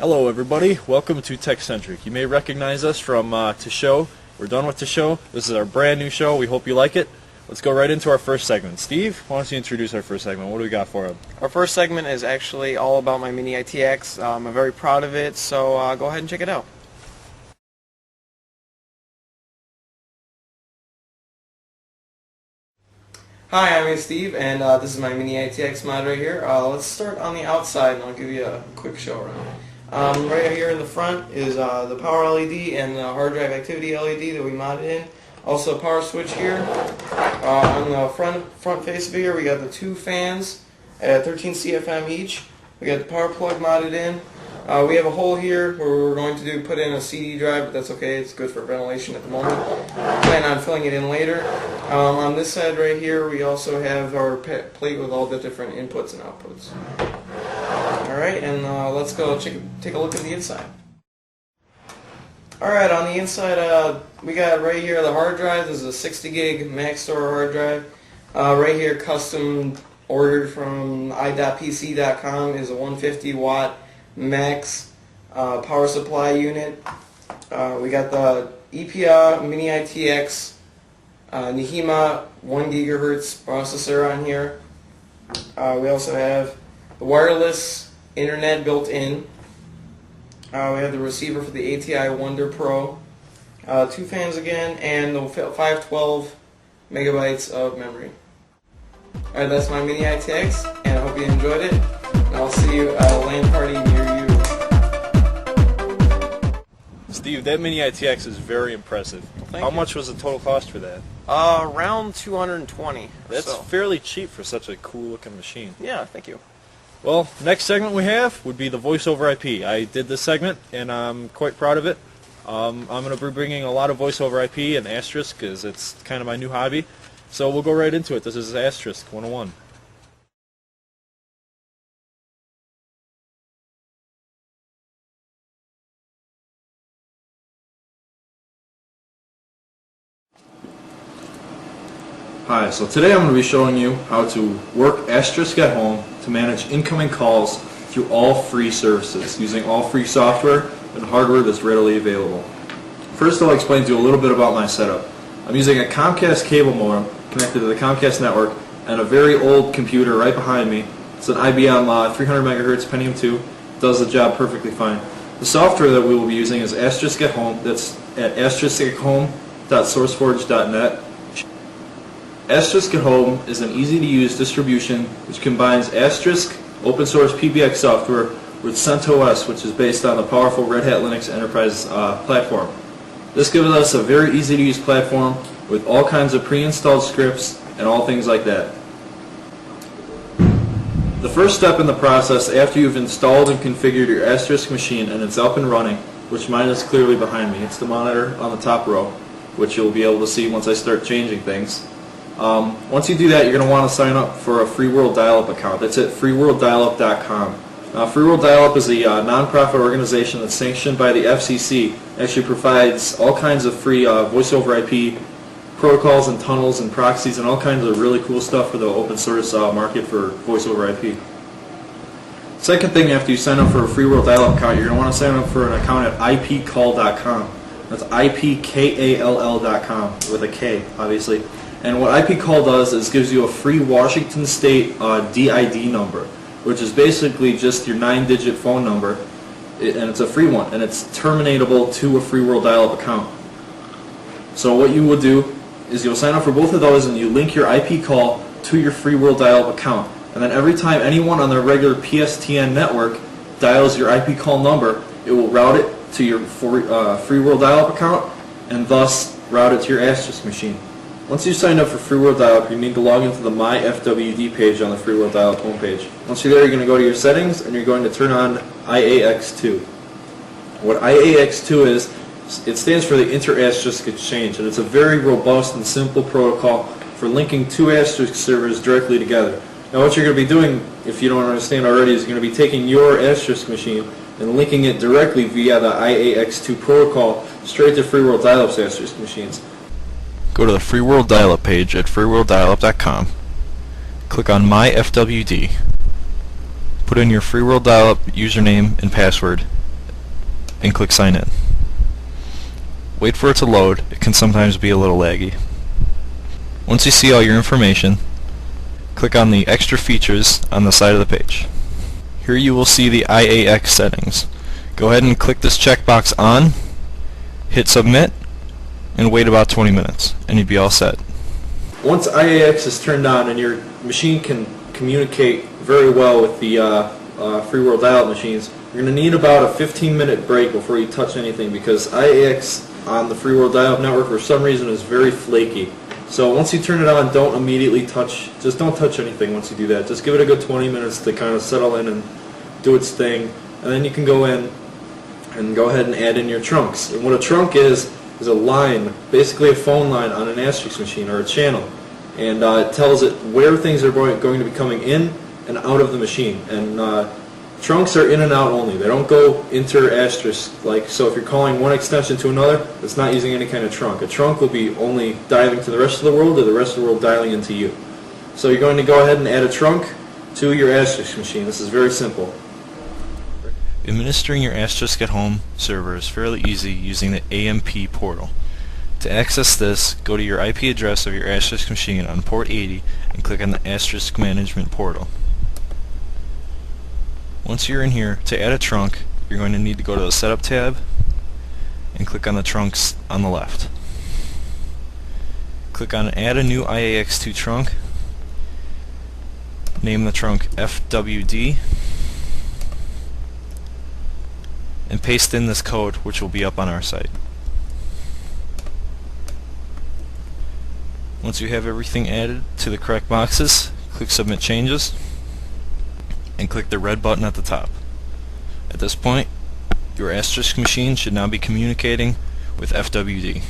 Hello everybody, welcome to TechCentric. You may recognize us from Teh Show. We're done with Teh Show. This is our brand new show. We hope you like it. Let's go right into our first segment. Steve, why don't you introduce our first segment? What do we got for it? Our first segment is actually all about my Mini ITX. I'm very proud of it, so go ahead and check it out. Hi, I'm Steve, and this is my Mini ITX mod right here. Let's start on the outside, and I'll give you a quick show around. Right here in the front is the power LED and the hard drive activity LED that we modded in. Also a power switch here. On the front face of here, we got the two fans at 13 CFM each. We got the power plug modded in. We have a hole here where we're going to put in a CD drive, but that's okay. It's good for ventilation at the moment. Plan on filling it in later. On this side right here, we also have our plate with all the different inputs and outputs. Alright, and let's go take a look at the inside. Alright, on the inside, we got right here the hard drive. This is a 60 gig max store hard drive. Right here, custom ordered from i.pc.com, is a 150 watt max power supply unit. We got the EPA Mini ITX NHEMA 1 gigahertz processor on here. We also have the wireless internet built in. We have the receiver for the ATI Wonder Pro. Two fans again, and the 512 megabytes of memory. Alright, that's my Mini ITX, and I hope you enjoyed it. And I'll see you at a LAN party near you. Steve, that Mini ITX is very impressive. Thank How you. much was the total cost for that? Around 220 or That's so. fairly cheap for such a cool looking machine. Yeah, thank you. Well, next segment we have would be the voice over IP. I did this segment, and I'm quite proud of it. I'm going to be bringing a lot of voice over IP and Asterisk, because it's kind of my new hobby. So we'll go right into it. This is Asterisk 101. Hi, so today I'm going to be showing you how to work Asterisk at home to manage incoming calls through all free services using all free software and hardware that's readily available. First, I'll explain to you a little bit about my setup. I'm using a Comcast cable modem connected to the Comcast network and a very old computer right behind me. It's an IBM 300 megahertz Pentium 2. It does the job perfectly fine. The software that we will be using is Asterisk at Home. That's at asteriskathome.sourceforge.net. Asterisk at Home is an easy-to-use distribution which combines Asterisk open source PBX software with CentOS, which is based on the powerful Red Hat Linux Enterprise platform. This gives us a very easy-to-use platform with all kinds of pre-installed scripts and all things like that. The first step in the process after you've installed and configured your Asterisk machine and it's up and running, which mine is clearly behind me, it's the monitor on the top row, which you'll be able to see once I start changing things. Once you do that, you're going to want to sign up for a Free World Dial-Up account. That's at freeworlddialup.com. Free World Dial-Up is a non-profit organization that's sanctioned by the FCC. It actually provides all kinds of free voice over IP protocols and tunnels and proxies and all kinds of really cool stuff for the open source market for voice over IP. Second thing, after you sign up for a Free World Dial-Up account, you're going to want to sign up for an account at ipcall.com. That's ipkall.com with a K, obviously. And what IPCall does is gives you a free Washington State DID number, which is basically just your 9-digit phone number, and it's a free one, and it's terminatable to a Free World Dial-Up account. So what you will do is you'll sign up for both of those, and you link your IPCall to your Free World Dial-Up account. And then every time anyone on their regular PSTN network dials your IPCall number, it will route it to your Free World Dial-Up account, and thus route it to your Asterisk machine. Once you sign up for Free World Dial-Up, you need to log into the My FWD page on the Free World Dial-Up homepage. Once you're there, you're going to go to your settings, and you're going to turn on IAX2. What IAX2 is, it stands for the Inter-Asterisk Exchange, and it's a very robust and simple protocol for linking two Asterisk servers directly together. Now what you're going to be doing, if you don't understand already, is you're going to be taking your Asterisk machine and linking it directly via the IAX2 protocol straight to Free World Dial-Up's Asterisk machines. Go to the Free World Dial-Up page at freeworlddialup.com. Click on My FWD. Put in your Free World Dial-Up username and password, and click sign in. Wait for it to load. It can sometimes be a little laggy. Once you see all your information, click on the extra features on the side of the page. Here you will see the IAX settings. Go ahead and click this checkbox on, hit submit, and wait about 20 minutes, and you'd be all set. Once IAX is turned on and your machine can communicate very well with the free world dial-up machines, you're going to need about a 15-minute break before you touch anything, because IAX on the free world dial-up network for some reason is very flaky. So once you turn it on, don't immediately touch, just don't touch anything once you do that. Just give it a good 20 minutes to kind of settle in and do its thing, and then you can go in and go ahead and add in your trunks. And what a trunk is a line, basically a phone line on an asterisk machine or a channel, and it tells it where things are going to be coming in and out of the machine. And trunks are in and out only. They don't go inter asterisk, like, so if you're calling one extension to another, it's not using any kind of trunk. A trunk will be only dialing to the rest of the world, or the rest of the world dialing into you. So you're going to go ahead and add a trunk to your asterisk machine. This is very simple. Administering your asterisk at home server is fairly easy using the AMP portal. To access this, go to your IP address of your asterisk machine on port 80 and click on the asterisk management portal. Once you're in here, to add a trunk, you're going to need to go to the Setup tab and click on the trunks on the left. Click on Add a new IAX2 trunk, name the trunk FWD, and paste in this code, which will be up on our site. Once you have everything added to the correct boxes, click Submit Changes and click the red button at the top. At this point, your asterisk machine should now be communicating with FWD.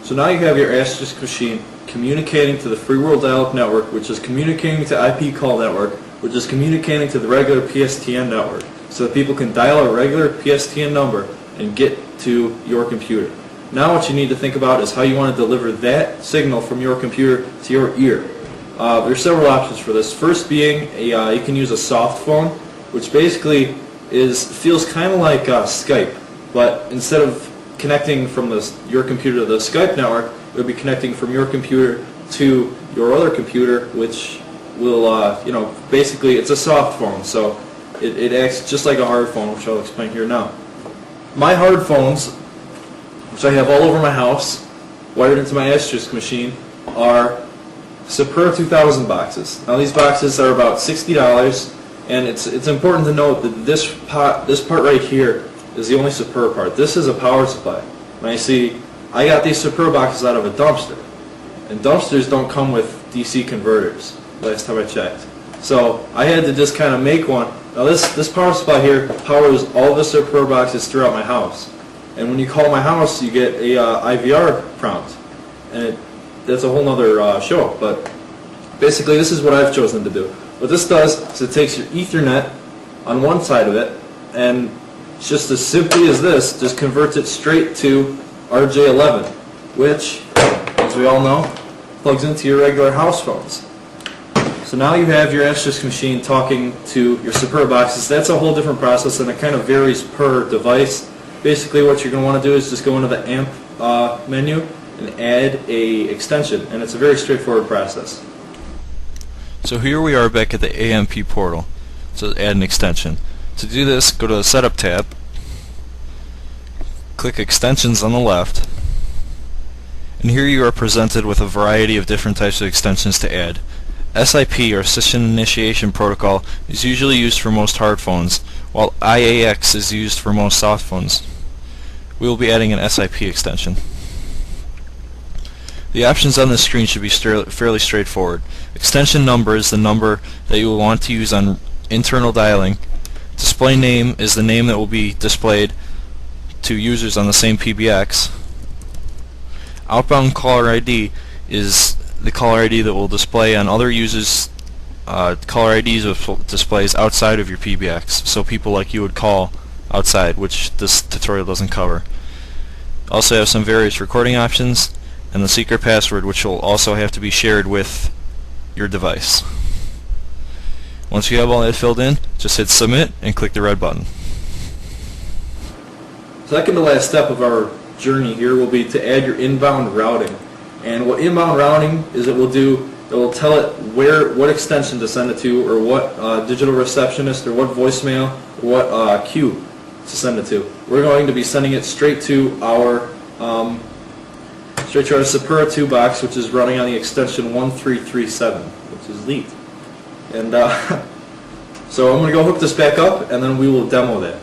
So now you have your asterisk machine communicating to the free world dial-up network, which is communicating to IP call network, which is communicating to the regular PSTN network, so that people can dial a regular PSTN number and get to your computer. Now what you need to think about is how you want to deliver that signal from your computer to your ear. There's several options for this. First being, you can use a soft phone, which basically feels kind of like Skype, but instead of connecting from your computer to the Skype network, it would be connecting from your computer to your other computer, which will, basically it's a soft phone, so it acts just like a hard phone, which I'll explain here now. My hard phones, which I have all over my house, wired into my asterisk machine, are Super 2000 boxes. Now these boxes are about $60, and it's important to note that this part right here is the only Super part. This is a power supply. Now you see, I got these Super boxes out of a dumpster, and dumpsters don't come with DC converters, last time I checked. So I had to just kind of make one. Now this power supply here powers all the Super boxes throughout my house. And when you call my house, you get a IVR prompt, and that's a whole other show. But basically, this is what I've chosen to do. What this does is it takes your Ethernet on one side of it, and just as simply as this, just converts it straight to RJ11, which, as we all know, plugs into your regular house phones. So now you have your asterisk machine talking to your Super boxes. That's a whole different process, and it kind of varies per device. Basically, what you're going to want to do is just go into the AMP menu and add a extension, and it's a very straightforward process. So here we are back at the AMP portal. So add an extension. To do this, go to the Setup tab, click Extensions on the left, and here you are presented with a variety of different types of extensions to add. SIP, or Session Initiation Protocol, is usually used for most hard phones, while IAX is used for most soft phones. We will be adding an SIP extension. The options on this screen should be fairly straightforward. Extension number is the number that you will want to use on internal dialing. Display name is the name that will be displayed to users on the same PBX. Outbound caller ID is the caller ID that will display on other users' caller IDs of displays outside of your PBX, so people like you would call outside, which this tutorial doesn't cover. Also have some various recording options and the secret password, which will also have to be shared with your device. Once you have all that filled in, just hit submit and click the red button. second to last step of our journey here will be to add your inbound routing. And what inbound routing is, it will tell it what extension to send it to, or what digital receptionist, or what voicemail, or what queue to send it to. We're going to be sending it straight to our Sapura 2 box, which is running on the extension 1337, which is lead. And so I'm going to go hook this back up, and then we will demo that.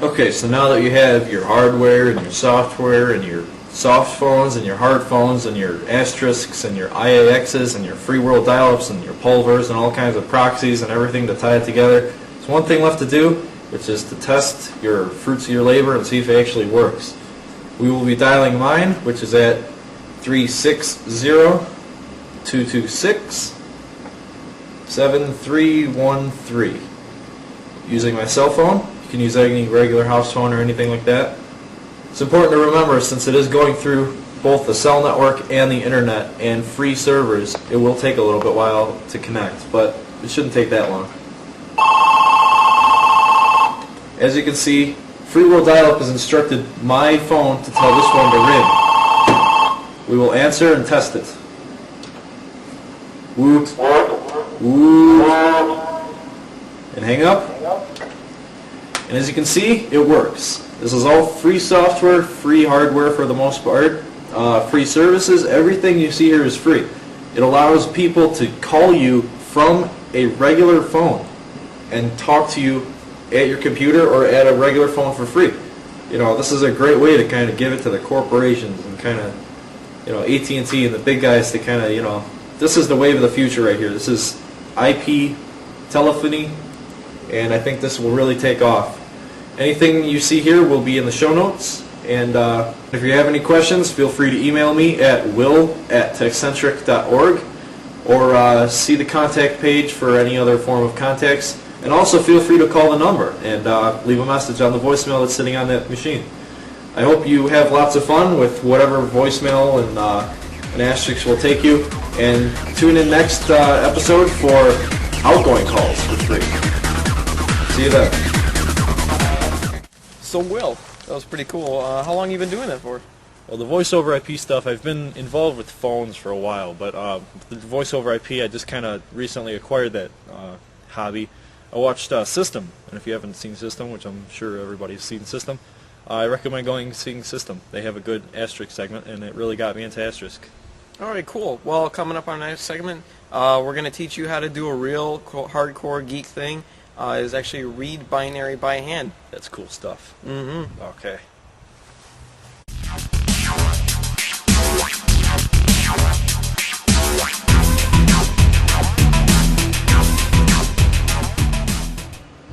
Okay, so now that you have your hardware and your software and your soft phones and your hard phones and your asterisks and your IAXs and your free world dial-ups and your pulvers and all kinds of proxies and everything to tie it together, there's one thing left to do, which is to test your fruits of your labor and see if it actually works. We will be dialing mine, which is at 360-226-7313. Using my cell phone. You can use any regular house phone or anything like that. It's important to remember, since it is going through both the cell network and the internet and free servers, it will take a little bit while to connect, but it shouldn't take that long. As you can see, Free World Dial-Up has instructed my phone to tell this one to ring. We will answer and test it. Woot. Woot. And hang up. And as you can see, it works. This is all free software, free hardware for the most part, free services. Everything you see here is free. It allows people to call you from a regular phone and talk to you at your computer or at a regular phone for free. You know, this is a great way to kind of give it to the corporations and kind of, you know, AT&T and the big guys to kind of, you know, this is the wave of the future right here. This is IP telephony, and I think this will really take off. Anything you see here will be in the show notes, and if you have any questions, feel free to email me at will@techcentric.org, or see the contact page for any other form of contacts. And also feel free to call the number and leave a message on the voicemail that's sitting on that machine. I hope you have lots of fun with whatever voicemail and asterisk will take you. And tune in next episode for outgoing calls for free. See you then. So Will, that was pretty cool. How long have you been doing that for? Well, the voice over IP stuff, I've been involved with phones for a while, but the voice over IP, I just kind of recently acquired that hobby. I watched System, and if you haven't seen System, which I'm sure everybody's seen System, I recommend going and seeing System. They have a good asterisk segment, and it really got me into asterisk. Alright, cool. Well, coming up on our next segment, we're going to teach you how to do a real hardcore geek thing. Is actually read binary by hand. That's cool stuff. Mm-hmm. Okay.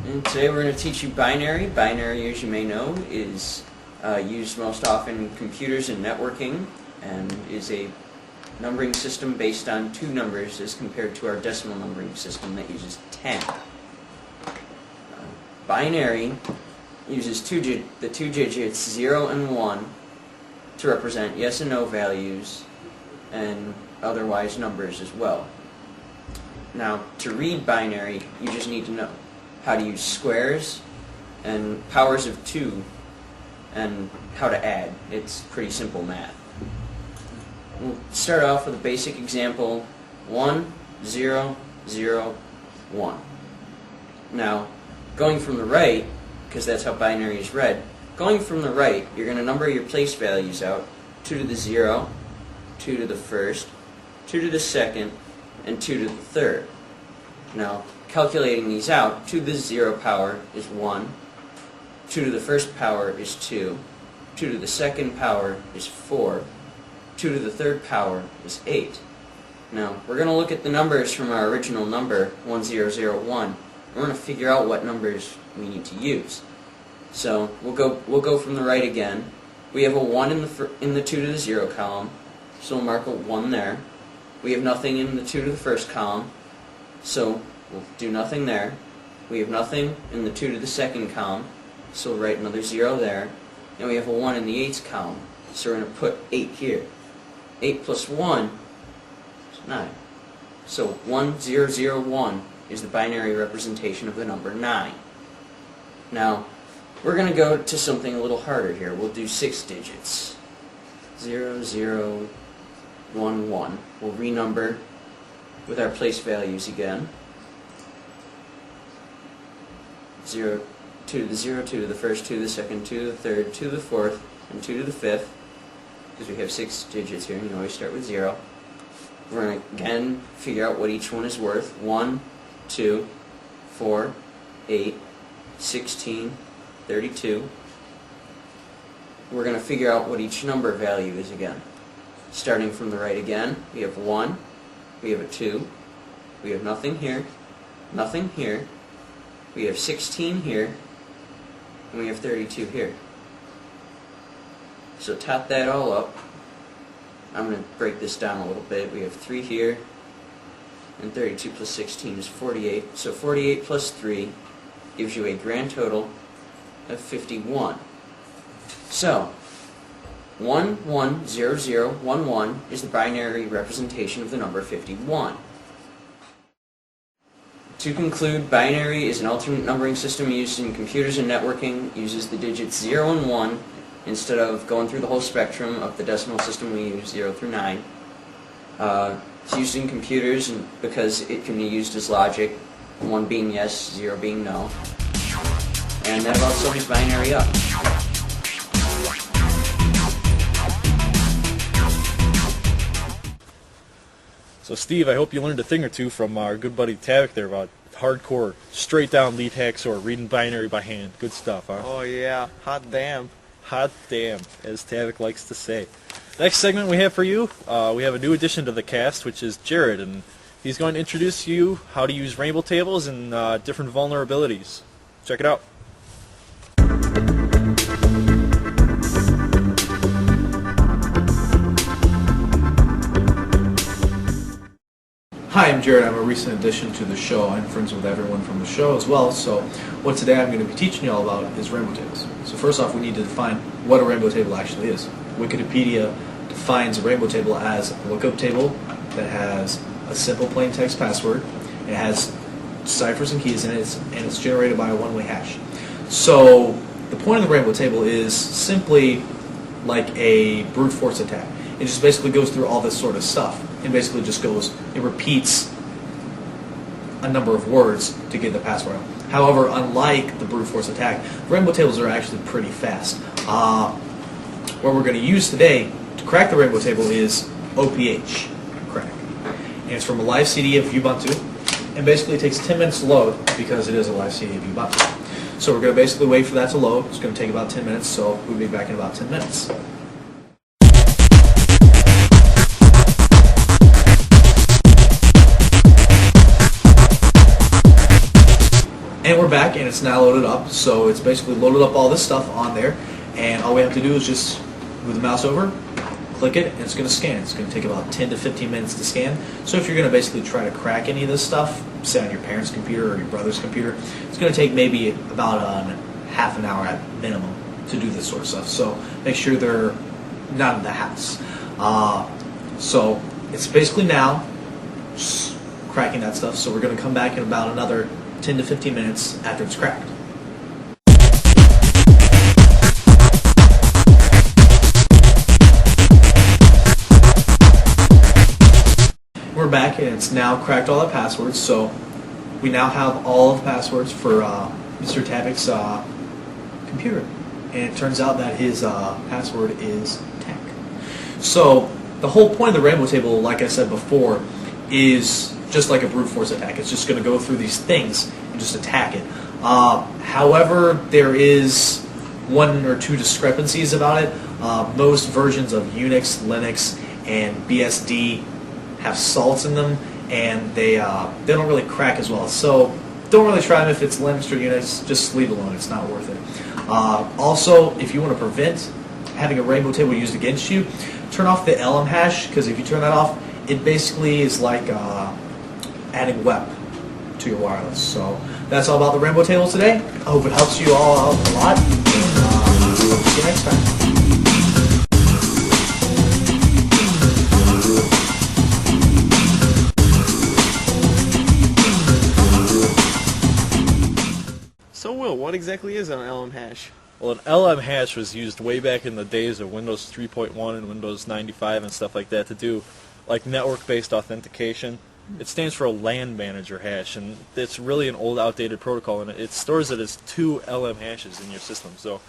And today we're going to teach you binary. Binary, as you may know, is used most often in computers and networking, and is a numbering system based on two numbers as compared to our decimal numbering system that uses 10. Binary uses the two digits 0 and 1 to represent yes and no values and otherwise numbers as well. Now, to read binary, you just need to know how to use squares and powers of 2 and how to add. It's pretty simple math. We'll start off with a basic example, 1, 0, 0, 1. Now, going from the right, because that's how binary is read, going from the right, you're going to number your place values out, 2 to the 0, 2 to the first, 2 to the second, and 2 to the third. Now, calculating these out, 2 to the 0 power is 1, 2 to the first power is 2, 2 to the second power is 4, 2 to the third power is 8. Now, we're going to look at the numbers from our original number, 1001. We're going to figure out what numbers we need to use. So we'll go from the right again. We have a 1 in the 2 to the 0 column, so we'll mark a 1 there. We have nothing in the 2 to the first column, so we'll do nothing there. We have nothing in the 2 to the second column, so we'll write another 0 there. And we have a 1 in the 8th column, so we're going to put 8 here. 8 plus 1 is 9. So 1001 is the binary representation of the number 9. Now, we're going to go to something a little harder here. We'll do 6 digits. 0, 0, 1, 1. We'll renumber with our place values again. 0, 2 to the 0, 2 to the first, 2 to the second, 2 to the third, 2 to the fourth, and 2 to the fifth, because we have 6 digits here, and you always start with 0. We're going to again figure out what each one is worth. 1, 2, 4, 8, 16, 32. We're going to figure out what each number value is again. Starting from the right again, we have 1, we have a 2, we have nothing here, nothing here, we have 16 here, and we have 32 here. So top that all up. I'm going to break this down a little bit. We have 3 here, and 32 plus 16 is 48. So 48 plus 3 gives you a grand total of 51. So 110011 is the binary representation of the number 51. To conclude, binary is an alternate numbering system used in computers and networking. It uses the digits 0 and 1 instead of going through the whole spectrum of the decimal system we use, 0 through 9. It's used in computers because it can be used as logic, 1 being yes, 0 being no. And that about sums binary up. So Steve, I hope you learned a thing or two from our good buddy Tavik there about hardcore, straight down lead hacksaw, reading binary by hand. Good stuff, huh? Oh yeah, hot damn. Hot damn, as Tavik likes to say. Next segment we have for you, we have a new addition to the cast, which is Jared, and he's going to introduce you how to use rainbow tables and different vulnerabilities. Check it out. Hi, I'm Jared. I'm a recent addition to the show. I'm friends with everyone from the show as well. So what today I'm going to be teaching you all about is rainbow tables. So first off, we need to define what a rainbow table actually is. Wikipedia defines a rainbow table as a lookup table that has a simple plain text password. It has ciphers and keys in it, and it's generated by a one-way hash. So the point of the rainbow table is simply like a brute force attack. It just basically goes through all this sort of stuff. It basically just goes, it repeats a number of words to get the password out. However, unlike the brute force attack, rainbow tables are actually pretty fast. What we're going to use today to crack the rainbow table is OPH crack. And it's from a live CD of Ubuntu. And basically it takes 10 minutes to load because it is a live CD of Ubuntu. So we're going to basically wait for that to load. It's going to take about 10 minutes, so we'll be back in about 10 minutes. And we're back, and it's now loaded up. So it's basically loaded up all this stuff on there, and all we have to do is just move the mouse over, click it, and it's going to scan. It's going to take about 10 to 15 minutes to scan. So if you're going to basically try to crack any of this stuff, say on your parents' computer or your brother's computer, it's going to take maybe about half an hour at minimum to do this sort of stuff. So make sure they're not in the house. So it's basically now just cracking that stuff. So we're going to come back in about another 10 to 15 minutes after it's cracked. We're back, and it's now cracked all the passwords, so we now have all of the passwords for Mr. Tavik's computer. And it turns out that his password is tech. So the whole point of the rainbow table, like I said before, is just like a brute force attack. It's just going to go through these things and just attack it. However, there is one or two discrepancies about it. Most versions of Unix, Linux, and BSD have salts in them, and they don't really crack as well. So don't really try them if it's Linux or Unix. Just leave it alone. It's not worth it. Also, if you want to prevent having a rainbow table used against you, turn off the LM hash, because if you turn that off, it basically is like adding WEP to your wireless. So that's all about the rainbow table today. I hope it helps you all out a lot. And, see you next time. exactly is an LM hash? Well, an LM hash was used way back in the days of Windows 3.1 and Windows 95 and stuff like that to do like network-based authentication. It stands for a LAN manager hash, and it's really an old, outdated protocol, and it stores it as 2 LM hashes in your system. So,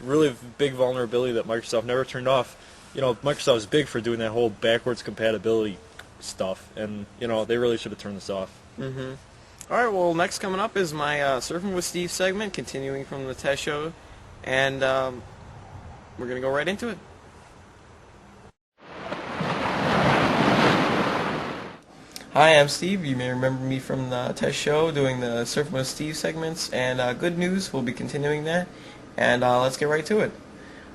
really big vulnerability that Microsoft never turned off. You know, Microsoft is big for doing that whole backwards compatibility stuff, and you know they really should have turned this off. Mm-hmm. All right. Well, next coming up is my Surfing with Steve segment, continuing from the Teh Show, and we're gonna go right into it. Hi, I'm Steve. You may remember me from the Teh Show doing the Surfing with Steve segments, and good news, we'll be continuing that, and let's get right to it.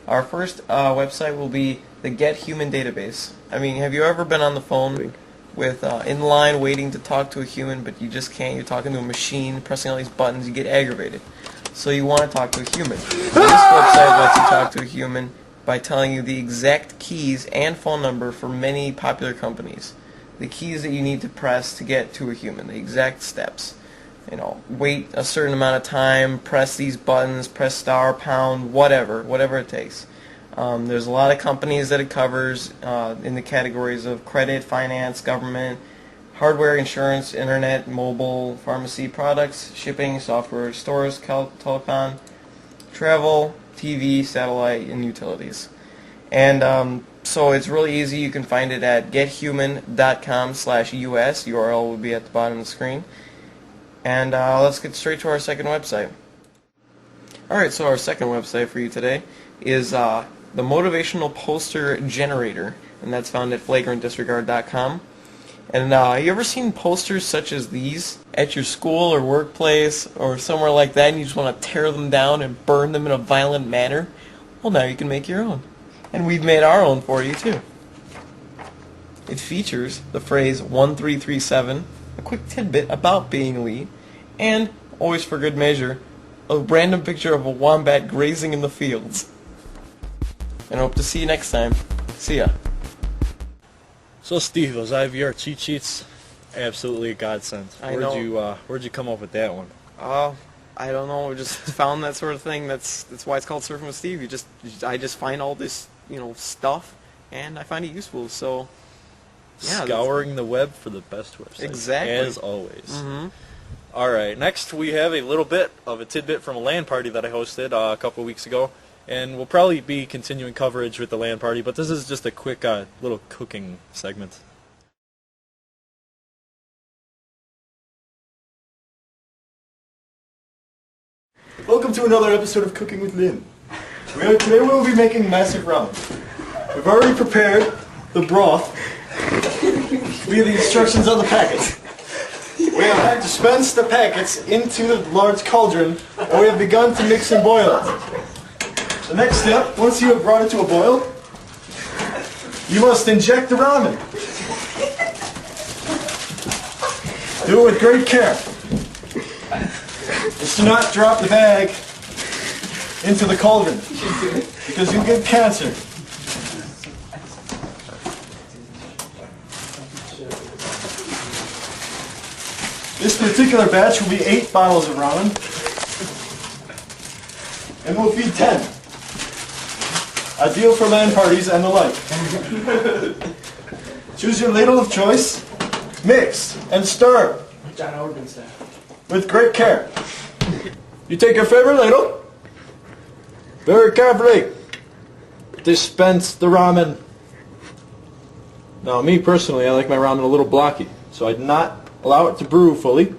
Our first website will be the Get Human database. I mean, have you ever been on the phone with in line waiting to talk to a human, but you just can't? You're talking to a machine, pressing all these buttons, you get aggravated. So you want to talk to a human. Well, this website lets you talk to a human by telling you the exact keys and phone number for many popular companies. The keys that you need to press to get to a human, the exact steps. You know, wait a certain amount of time, press these buttons, press star, pound, whatever it takes. There's a lot of companies that it covers in the categories of credit, finance, government, hardware, insurance, internet, mobile, pharmacy, products, shipping, software, stores, telecom, travel, TV, satellite, and utilities. And so it's really easy. You can find it at gethuman.com/US. URL will be at the bottom of the screen. And let's get straight to our second website. Alright, so our second website for you today is the Motivational Poster Generator, and that's found at flagrantdisregard.com. And you ever seen posters such as these at your school or workplace or somewhere like that, and you just want to tear them down and burn them in a violent manner? Well, now you can make your own. And we've made our own for you, too. It features the phrase 1337, a quick tidbit about being elite, and, always for good measure, a random picture of a wombat grazing in the fields. And I hope to see you next time. See ya. So Steve, those IVR cheat sheets, absolutely a godsend. Where'd you come up with that one? I don't know. We just found that sort of thing. That's why it's called Surfing with Steve. I just find all this, stuff, and I find it useful. So, yeah. Scouring the web for the best websites. Exactly. As always. Mm-hmm. All right. Next, we have a little bit of a tidbit from a LAN party that I hosted a couple of weeks ago, and we'll probably be continuing coverage with the LAN party. But this is just a quick little cooking segment. Welcome to another episode of Cooking with Lynn. Today we will be making massive ramen. We've already prepared the broth via the instructions on the packet. We have dispensed the packets into the large cauldron, and we have begun to mix and boil it. The next step, once you have brought it to a boil, you must inject the ramen. Do it with great care. Just do not drop the bag into the cauldron, because you'll get cancer. This particular batch will be 8 bottles of ramen, and we'll feed 10. Ideal for LAN parties and the like. Choose your ladle of choice, mix, and stir with great care. You take your favorite ladle, very carefully dispense the ramen. Now, me personally, I like my ramen a little blocky, so I do not allow it to brew fully.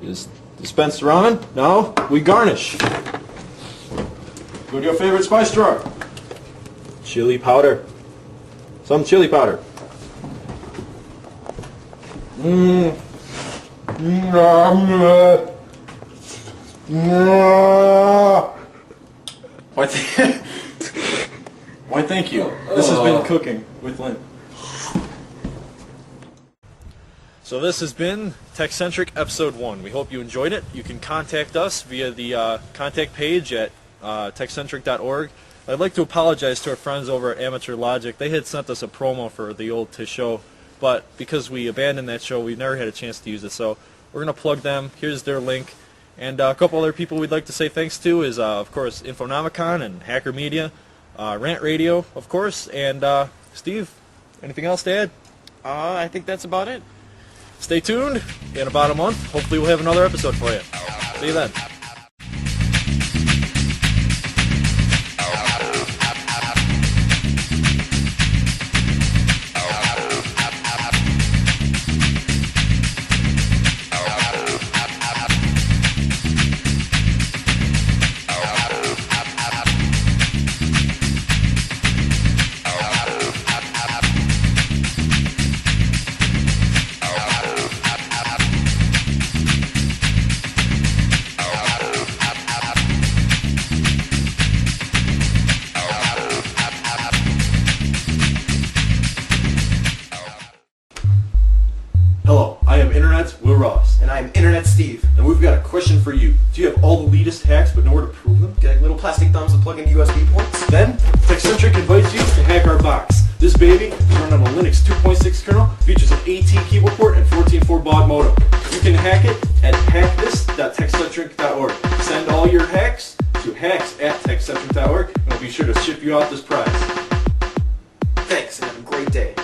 Just dispense the ramen. Now, we garnish. Go to your favorite spice drawer. Chili powder. Some chili powder. Why, thank you. This has been Cooking with Lynn. So this has been TechCentric Episode 1. We hope you enjoyed it. You can contact us via the contact page at techcentric.org. I'd like to apologize to our friends over at Amateur Logic. They had sent us a promo for the old Teh Show, but because we abandoned that show, we never had a chance to use it. So we're going to plug them. Here's their link, And a couple other people we'd like to say thanks to is, of course, Infonomicon and Hacker Media, Rant Radio, of course, and Steve, anything else to add? I think that's about it. Stay tuned. In about a month, hopefully we'll have another episode for you. See you then. Hello, I am Internet's Will Ross. And I'm Internet Steve. And we've got a question for you. Do you have all the latest hacks but nowhere to prove them? Get little plastic thumbs to plug into USB ports. Then, TechCentric invites you to hack our box. This baby is running on a Linux 2.6 kernel, features an AT keyboard port and 14.4 baud modem. You can hack it at hackthis.techcentric.org. Send all your hacks to hacks@techcentric.org and we'll be sure to ship you out this prize. Thanks, and have a great day.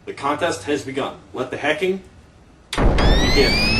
The contest has begun. Let the hacking begin.